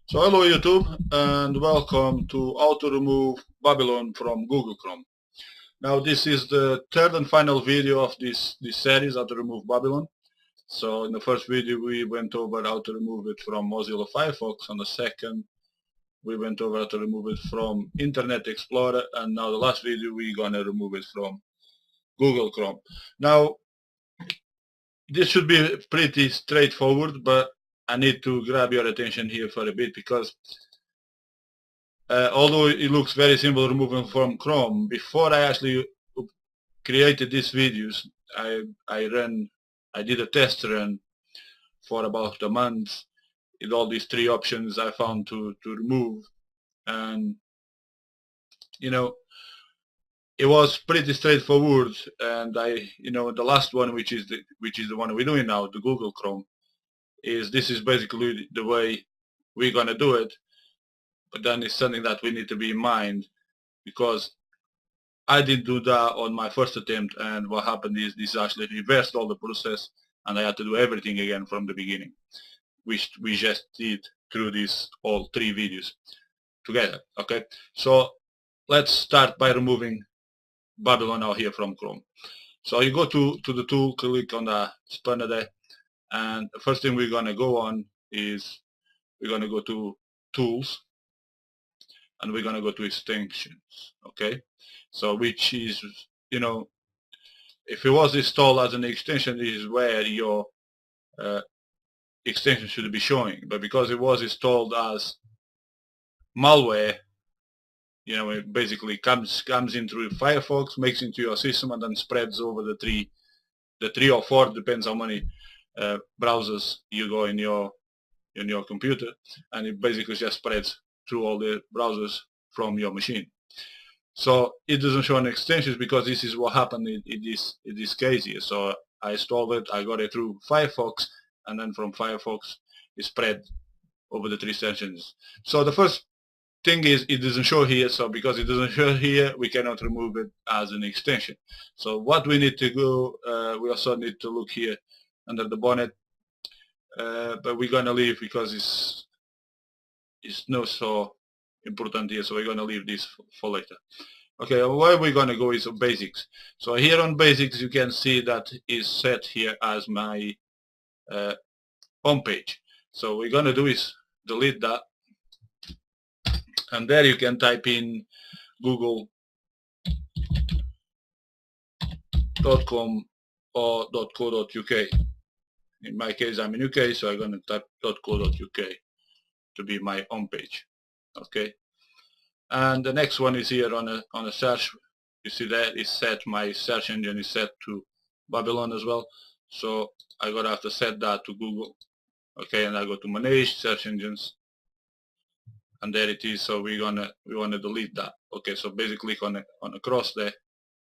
So hello YouTube and welcome to how to remove Babylon from Google Chrome. Now this is the third and final video of this series, how to remove Babylon. So in the first video we went over how to remove it from Mozilla Firefox. On the second we went over how to remove it from Internet Explorer, and now the last video we're gonna remove it from Google Chrome. Now this should be pretty straightforward, but I need to grab your attention here for a bit because although it looks very simple removing from Chrome, before I actually created these videos, I did a test run for about a month with all these three options I found to remove, and you know it was pretty straightforward. And the last one, which is the one we're doing now, the Google Chrome, this is basically the way we're gonna do it. But then it's something that we need to be in mind, because I did do that on my first attempt, and what happened is this actually reversed all the process and I had to do everything again from the beginning, which we just did through these all three videos together. Okay, so let's start by removing Babylon out here from Chrome. So you go to the tool, click on the spanner there, and the first thing we're going to go on is we're going to go to Tools, and we're going to go to Extensions. Okay, so which is, if it was installed as an extension, this is where your extension should be showing. But because it was installed as malware, it basically comes in through Firefox, makes into your system, and then spreads over the three or four, depends how many browsers you go in your computer, and it basically just spreads through all the browsers from your machine. So it doesn't show any extensions because this is what happened in this case here. So I installed it, I got it through Firefox, and then from Firefox it spread over the three extensions. So the first thing is it doesn't show here. So because it doesn't show here, we cannot remove it as an extension. So what we need to go, we also need to look here under the bonnet, but we're gonna leave because it's not so important here, so we're going to leave this for later. Okay, where we're going to go is basics. So here on basics you can see that is set here as my home page. So what we're going to do is delete that, and there you can type in google.com or .co.uk. In my case I'm in UK, so I'm going to type .co.uk to be my home page. Okay, and the next one is here on a search. You see that is set, my search engine is set to Babylon as well, so I gotta have to set that to Google. Okay, and I go to manage search engines, and there it is. So we want to delete that. Okay, so basically click on a cross there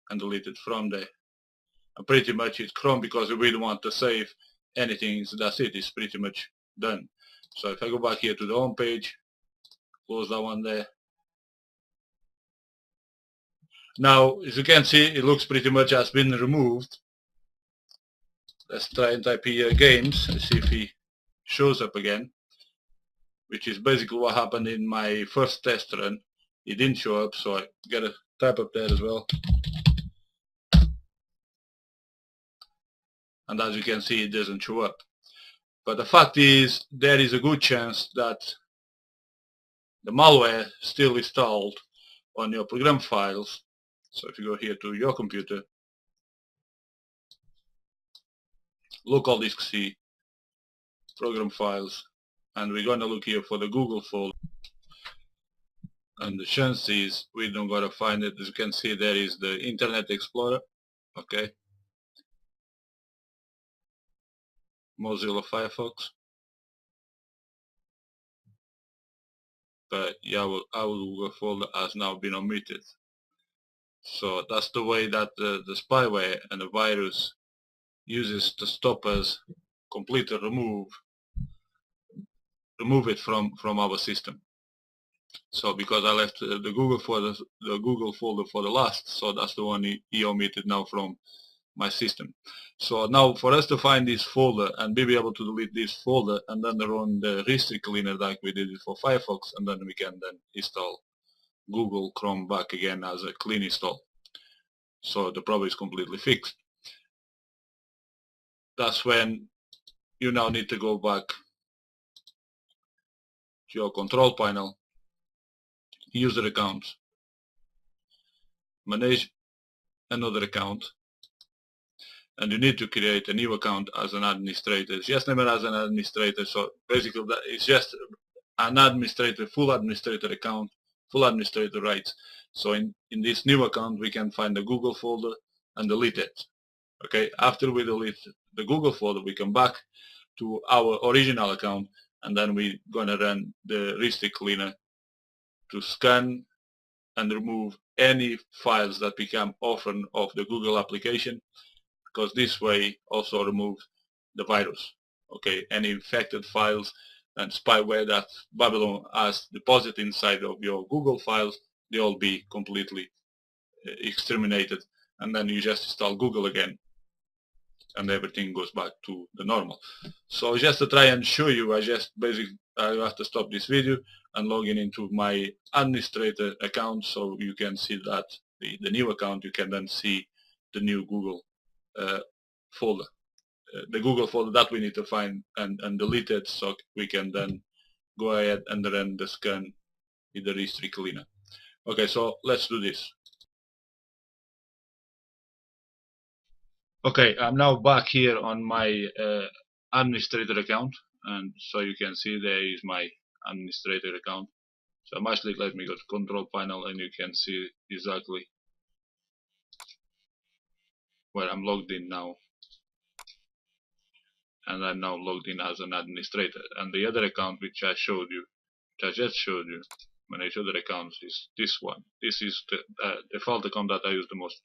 and delete it from there. And pretty much it's Chrome, because we don't want to save anything, so that's it, it's pretty much done. So if I go back here to the home page, close that one there. Now, as you can see, it looks pretty much has been removed. Let's try and type here games and see if he shows up again, which is basically what happened in my first test run. It didn't show up, so I gotta type up there as well. And as you can see, it doesn't show up. But the fact is, there is a good chance that the malware still installed on your program files. So if you go here to your computer, local disk C, program files, and we're going to look here for the Google folder, and the chances we don't gotta find it. As you can see, there is the Internet Explorer, okay, Mozilla Firefox, but our Google folder has now been omitted. So that's the way that the spyware and the virus uses to stop us completely remove it from our system. So because I left the Google folder for the last, so that's the one he omitted now from my system. So now for us to find this folder and be able to delete this folder and then run the restrict cleaner like we did it for Firefox, and then we can then install Google Chrome back again as a clean install. So the problem is completely fixed. That's when you now need to go back to your control panel, user accounts, manage another account, and you need to create a new account as an administrator. Just name it as an administrator. So basically that is just an administrator, full administrator account, full administrator rights. So in this new account we can find the Google folder and delete it. Okay, after we delete the Google folder we come back to our original account, and then we're gonna run the restrict cleaner to scan and remove any files that become orphan of the Google application, because this way also remove the virus. Okay, any infected files and spyware that Babylon has deposited inside of your Google files, they all be completely exterminated, and then you just install Google again and everything goes back to the normal. So just to try and show you, I have to stop this video and log in into my administrator account, so you can see that the new account, you can then see the new Google folder, the Google folder that we need to find and delete it, so we can then go ahead and run the scan with the restrict cleaner. Okay, so let's do this. Okay, I'm now back here on my administrator account, and so you can see there is my administrator account. So actually let me go to control panel and you can see exactly where I'm logged in now. And I'm now logged in as an administrator. And the other account which I just showed you, when I show the accounts, is this one. This is the default account that I use the most.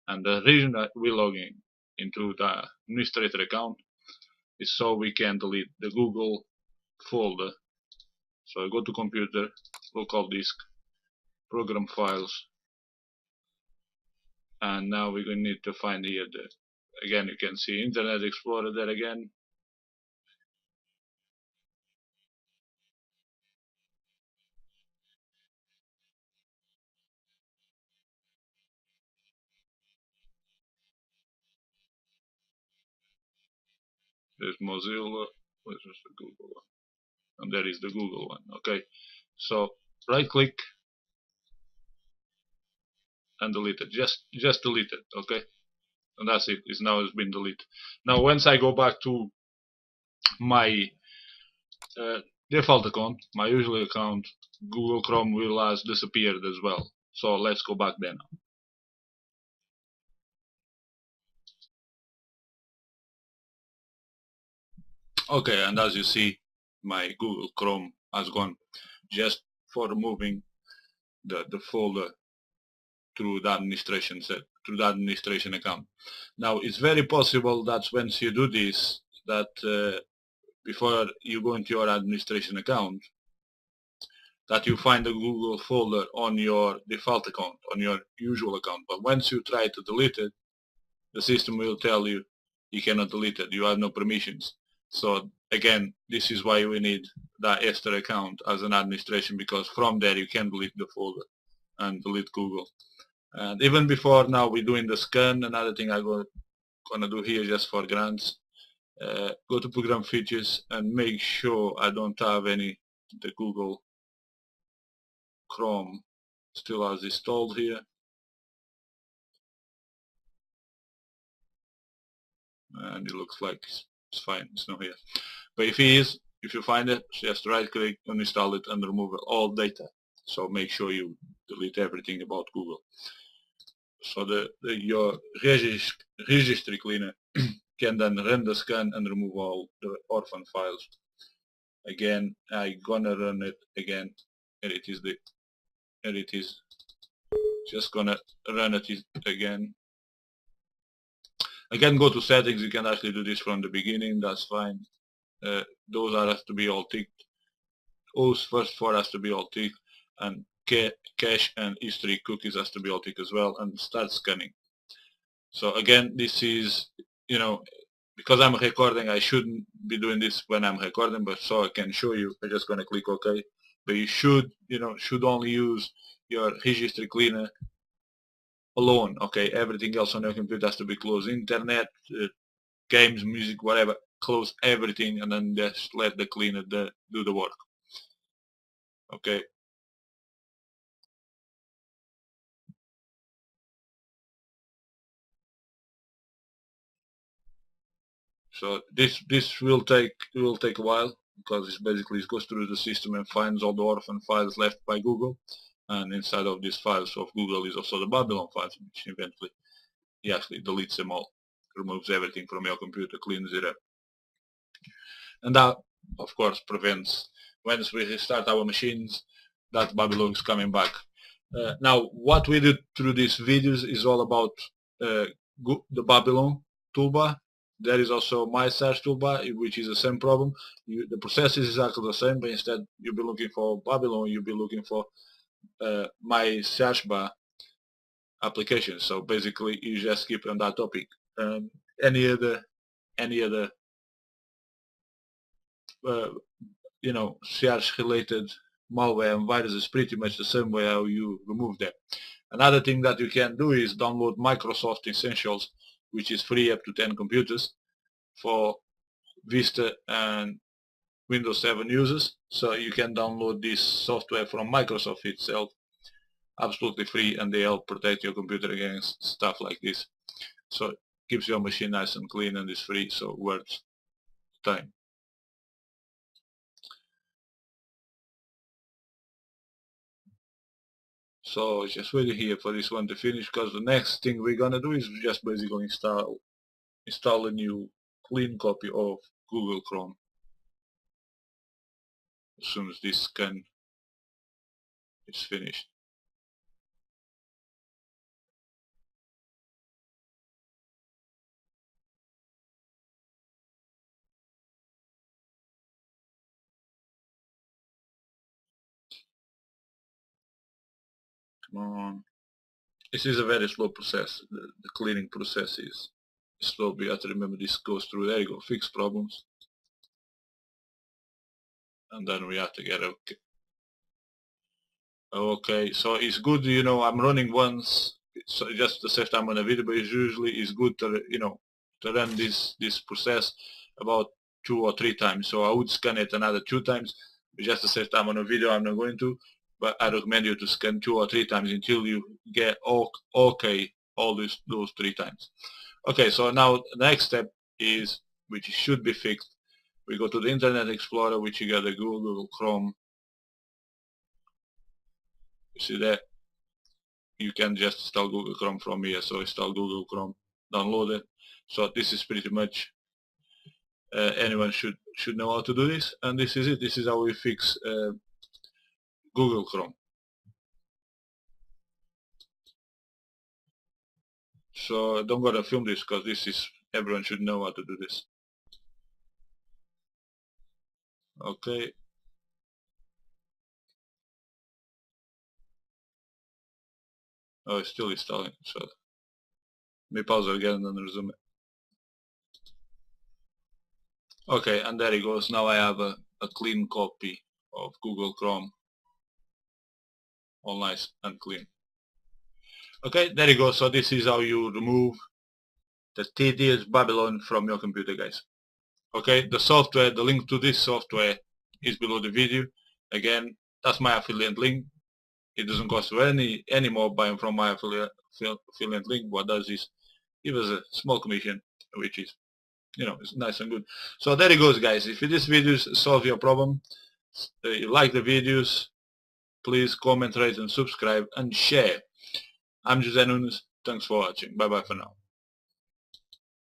And the reason that we log in into the administrator account is so we can delete the Google folder. So I go to computer, local disk, program files, and now we're going to need to find here again you can see Internet Explorer there again. There's Mozilla, where's the Google one? And there is the Google one. Okay, so right click and delete it. Just delete it. Okay, and that's it. It's been deleted. Now once I go back to my default account, my usual account, Google Chrome will have disappeared as well. So let's go back there now. Okay, and as you see, my Google Chrome has gone just for removing the folder through the administration account. Now it's very possible that once you do this, that before you go into your administration account, that you find the Google folder on your default account, on your usual account. But once you try to delete it, the system will tell you you cannot delete it, you have no permissions. So again, this is why we need that extra account as an administration, because from there you can delete the folder and delete Google. And even before now we're doing the scan, another thing I'm gonna do here just for grants, go to program features and make sure I don't have the Google Chrome still has installed here. And it looks like it's fine, it's not here. But if you find it, just right click, uninstall it and remove all data. So make sure you delete everything about Google. So your registry cleaner can then run the scan and remove all the orphan files. Again, I'm gonna run it again. Here it is. Just gonna run it again. Again, go to settings. You can actually do this from the beginning. That's fine. Those has to be all ticked. Those first four has to be all ticked, and cache and history cookies has to be all ticked as well. And start scanning. So again, this is, you know, because I'm recording, I shouldn't be doing this when I'm recording, but so I can show you, I'm just gonna click OK. But you should, should only use your registry cleaner alone. Okay, everything else on your computer has to be closed. Internet, games, music, whatever, close everything and then just let the cleaner do the work. Okay. So this will take a while, because it goes through the system and finds all the orphan files left by Google, and inside of these files of Google is also the Babylon files, which eventually he actually deletes them all, removes everything from your computer, cleans it up, and that of course prevents, once we restart our machines, that Babylon is coming back. Now what we do through these videos is all about the Babylon toolbar. There is also my search toolbar, which is the same problem. The process is exactly the same, but instead you'll be looking for Babylon, you'll be looking for my search bar application. So basically you just keep on that topic. Any other search related malware and viruses, pretty much the same way how you remove them. Another thing that you can do is download Microsoft Essentials, which is free up to 10 computers for Vista and Windows 7 users. So you can download this software from Microsoft itself, absolutely free, and they help protect your computer against stuff like this. So it keeps your machine nice and clean and is free, so worth time. So just wait here for this one to finish, because the next thing we're gonna do is just basically install a new clean copy of Google Chrome as soon as this scan is finished. Come on. This is a very slow process. The cleaning process is slow. We have to remember this goes through. There you go. Fix problems. And then we have to get okay. Okay, so it's good, I'm running once, so just to save time on a video, but it's good to, to run this process about 2 or 3 times. So I would scan it another 2 times, but just to save time on a video, I'm not going to, but I recommend you to scan 2 or 3 times until you get okay all those 3 times. Okay, so now the next step is, which should be fixed, we go to the Internet Explorer, which you got the Google Chrome. You see that? You can just install Google Chrome from here. So install Google Chrome, download it. So this is pretty much, anyone should know how to do this, and this is it. This is how we fix Google Chrome. So don't go to film this, because this is, everyone should know how to do this. Okay. Oh, it's still installing. So let me pause it again and then resume it. Okay, and there it goes. Now I have a clean copy of Google Chrome, all nice and clean. Okay, there you go. So this is how you remove the tedious Babylon from your computer, guys. Okay, the software, the link to this software is below the video. Again, that's my affiliate link. It doesn't cost you any more buying from my affiliate link. What does is give us a small commission, which is, it's nice and good. So there it goes, guys. If this video solves your problem, you like the videos, please comment, rate and subscribe and share. I'm Jose Nunes. Thanks for watching. Bye bye for now.